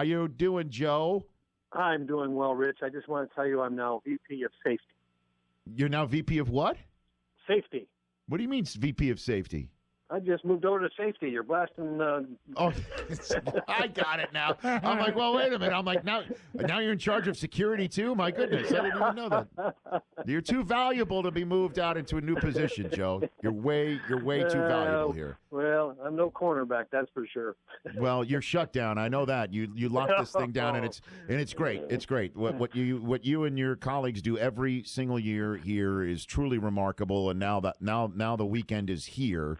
How you doing, Joe? I'm doing well, Rich. I just want to tell you I'm now VP of Safety. You're now VP of what? Safety. What do you mean VP of Safety? I just moved over to Safety. You're blasting... Oh, I got it now. I'm like, well, wait a minute. I'm like, now you're in charge of security too? My goodness, I didn't even know that. You're too valuable to be moved out into a new position, Joe. You're way too valuable here. Well, I'm no cornerback, that's for sure. Well, you're shut down. I know that. You locked this thing down, and it's great. It's great. What you and your colleagues do every single year here is truly remarkable. And now the weekend is here.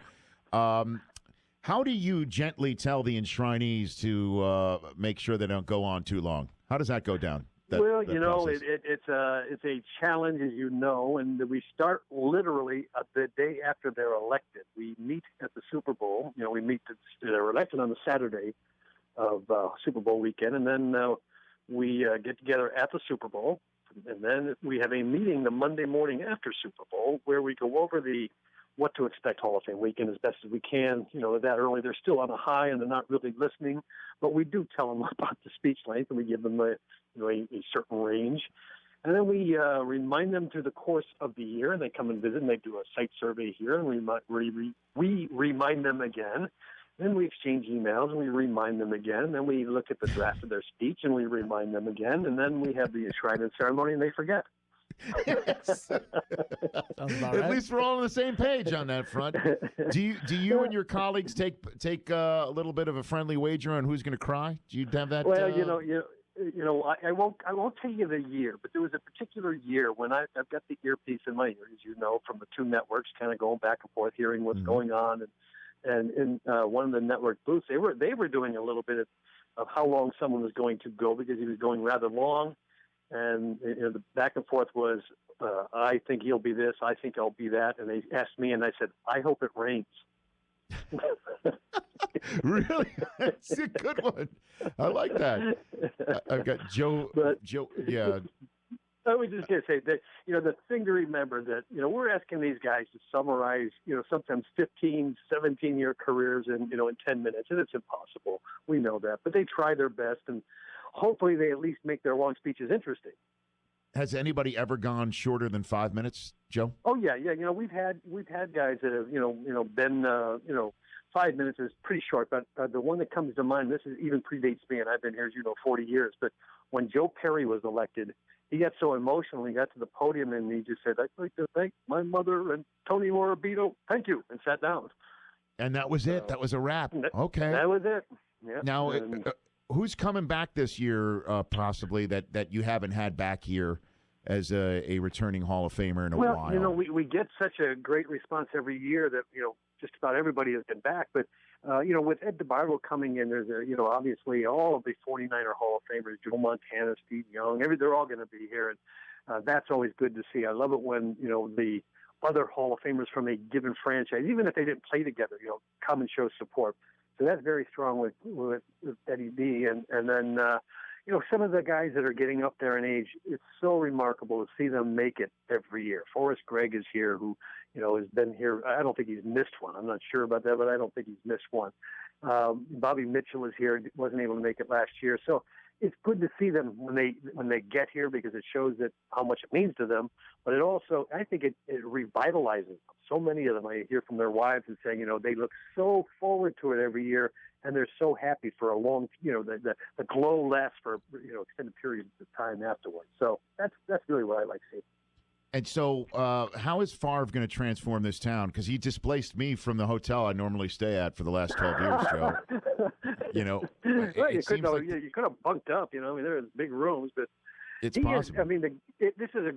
How do you gently tell the enshrinees to make sure they don't go on too long? How does that go down? It's a challenge, as you know, and we start literally the day after they're elected. We meet at the Super Bowl. They're elected on the Saturday of Super Bowl weekend, and then we get together at the Super Bowl, and then we have a meeting the Monday morning after Super Bowl where we go over what to expect Hall of Fame weekend as best as we can. That early, they're still on a high and they're not really listening, but we do tell them about the speech length and we give them a certain range. And then we remind them through the course of the year, and they come and visit and they do a site survey here, and we remind them again. Then we exchange emails and we remind them again. And then we look at the draft of their speech and we remind them again. And then we have the enshrinement ceremony and they forget. Yes. At least we're all on the same page on that front. Do you and your colleagues take a little bit of a friendly wager on who's going to cry? Do you have that? Well, I won't tell you the year, but there was a particular year when I've got the earpiece in my ear, as you know, from the two networks, kind of going back and forth, hearing what's going on, and in one of the network booths, they were doing a little bit of how long someone was going to go because he was going rather long. And the back and forth was, I think he'll be this, I think I'll be that. And they asked me, and I said, I hope it rains. Really? That's a good one. I like that. I've got Joe, yeah. I was just going to say that, the thing to remember that, we're asking these guys to summarize, sometimes 15, 17-year careers in 10 minutes, and it's impossible. We know that. But they try their best, and hopefully they at least make their long speeches interesting. Has anybody ever gone shorter than 5 minutes, Joe? Oh yeah. We've had guys that have been 5 minutes is pretty short, but the one that comes to mind, this even predates me, and I've been here as 40 years. But when Joe Perry was elected, he got so emotional. He got to the podium and he just said, "I'd like to thank my mother and Tony Morabito. Thank you," and sat down. And that was it. That was a wrap. Okay. That was it. Yeah. Now. Who's coming back this year, possibly, that you haven't had back here as a returning Hall of Famer in a while? Well, we get such a great response every year that, just about everybody has been back. But, with Ed DeBartolo coming in, there's, obviously all of the 49er Hall of Famers, Joe Montana, Steve Young, they're all going to be here. And that's always good to see. I love it when, the other Hall of Famers from a given franchise, even if they didn't play together, come and show support. So that's very strong with Eddie B. And then, some of the guys that are getting up there in age, it's so remarkable to see them make it every year. Forrest Gregg is here, who, has been here. I don't think he's missed one. I'm not sure about that, but I don't think he's missed one. Bobby Mitchell is here. Wasn't able to make it last year. So it's good to see them when they get here because it shows that how much it means to them. But it also, I think it revitalizes them. So many of them, I hear from their wives and saying, they look so forward to it every year, and they're so happy for a long, the glow lasts for, extended periods of time afterwards. So that's really what I like seeing. And so how is Favre going to transform this town? Because he displaced me from the hotel I normally stay at for the last 12 years, Joe. Well, you could have bunked up, there's big rooms, but it's possible. This is a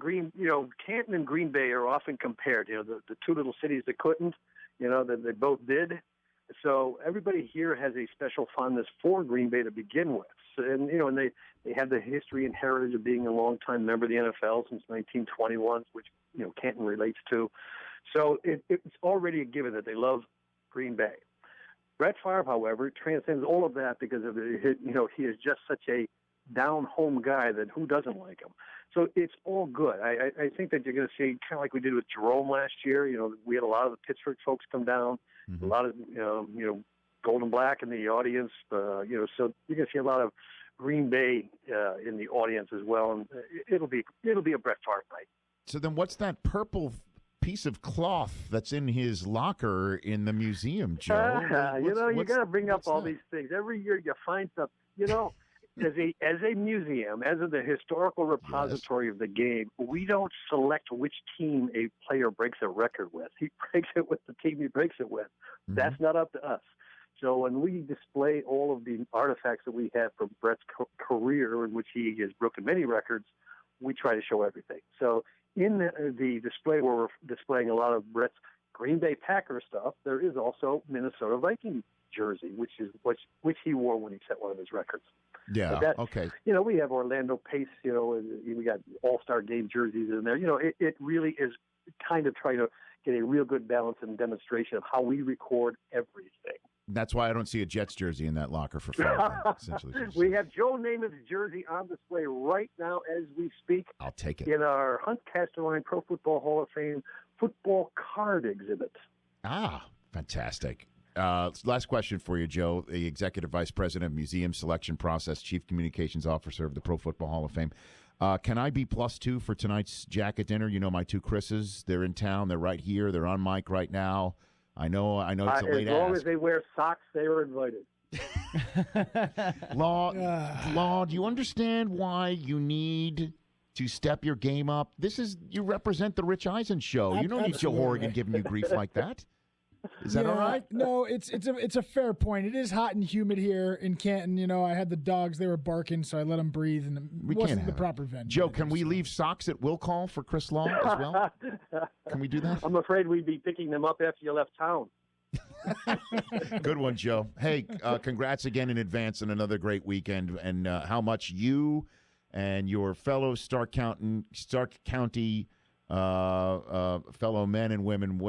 Canton and Green Bay are often compared, the two little cities that couldn't, that they both did. So everybody here has a special fondness for Green Bay to begin with. And, and they have the history and heritage of being a longtime member of the NFL since 1921, which, Canton relates to. So it's already a given that they love Green Bay. Brett Favre, however, transcends all of that because of he is just such a down-home guy that who doesn't like him. So it's all good. I think that you're going to see, kind of like we did with Jerome last year, we had a lot of the Pittsburgh folks come down, a lot of, gold and black in the audience, so you're going to see a lot of Green Bay in the audience as well, and it'll be a Brett Favre night. So then, what's that purple piece of cloth that's in his locker in the museum, Joe? You got to bring up all these things every year. You find something. As a museum, as the historical repository of the game, we don't select which team a player breaks a record with. He breaks it with the team he breaks it with. Mm-hmm. That's not up to us. So when we display all of the artifacts that we have from Brett's career, in which he has broken many records, we try to show everything. So in the display where we're displaying a lot of Brett's Green Bay Packers stuff, there is also Minnesota Viking jersey, which he wore when he set one of his records. Yeah. Okay. We have Orlando Pace. We got All-Star Game jerseys in there. It really is kind of trying to get a real good balance and demonstration of how we record everything. That's why I don't see a Jets jersey in that locker for fun. Essentially, we have Joe Namath's jersey on display right now as we speak. I'll take it. In our Hunt Casterline Pro Football Hall of Fame football card exhibit. Ah, fantastic. Last question for you, Joe, the Executive Vice President of Museum Selection Process, Chief Communications Officer of the Pro Football Hall of Fame. Can I be +2 for tonight's jacket dinner? My two Chris's, they're in town. They're right here. They're on mic right now. I know it's a late ask. As long as they wear socks, they are invited. Law, do you understand why you need to step your game up? You represent the Rich Eisen show. You don't need Joe Horrigan giving you grief like that. Is that all right? No, it's a fair point. It is hot and humid here in Canton. I had the dogs; they were barking, so I let them breathe, and it wasn't the proper venue. Joe, can we leave socks at will call for Chris Law as well? Can we do that? I'm afraid we'd be picking them up after you left town. Good one, Joe. Hey, congrats again in advance on another great weekend, and how much you and your fellow Stark County fellow men and women,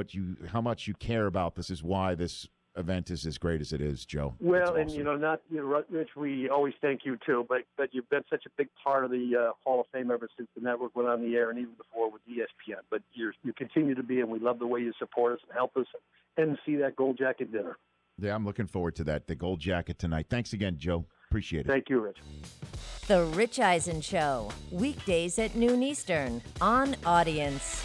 how much you care about this is why this event is as great as it is, Joe. Well, and Rich, we always thank you too, but you've been such a big part of the Hall of Fame ever since the network went on the air, and even before with ESPN. But you continue to be, and we love the way you support us and help us and see that gold jacket dinner. Yeah, I'm looking forward to that. The gold jacket tonight. Thanks again, Joe. Appreciate it. Thank you, Rich. The Rich Eisen Show, weekdays at noon Eastern on Audience.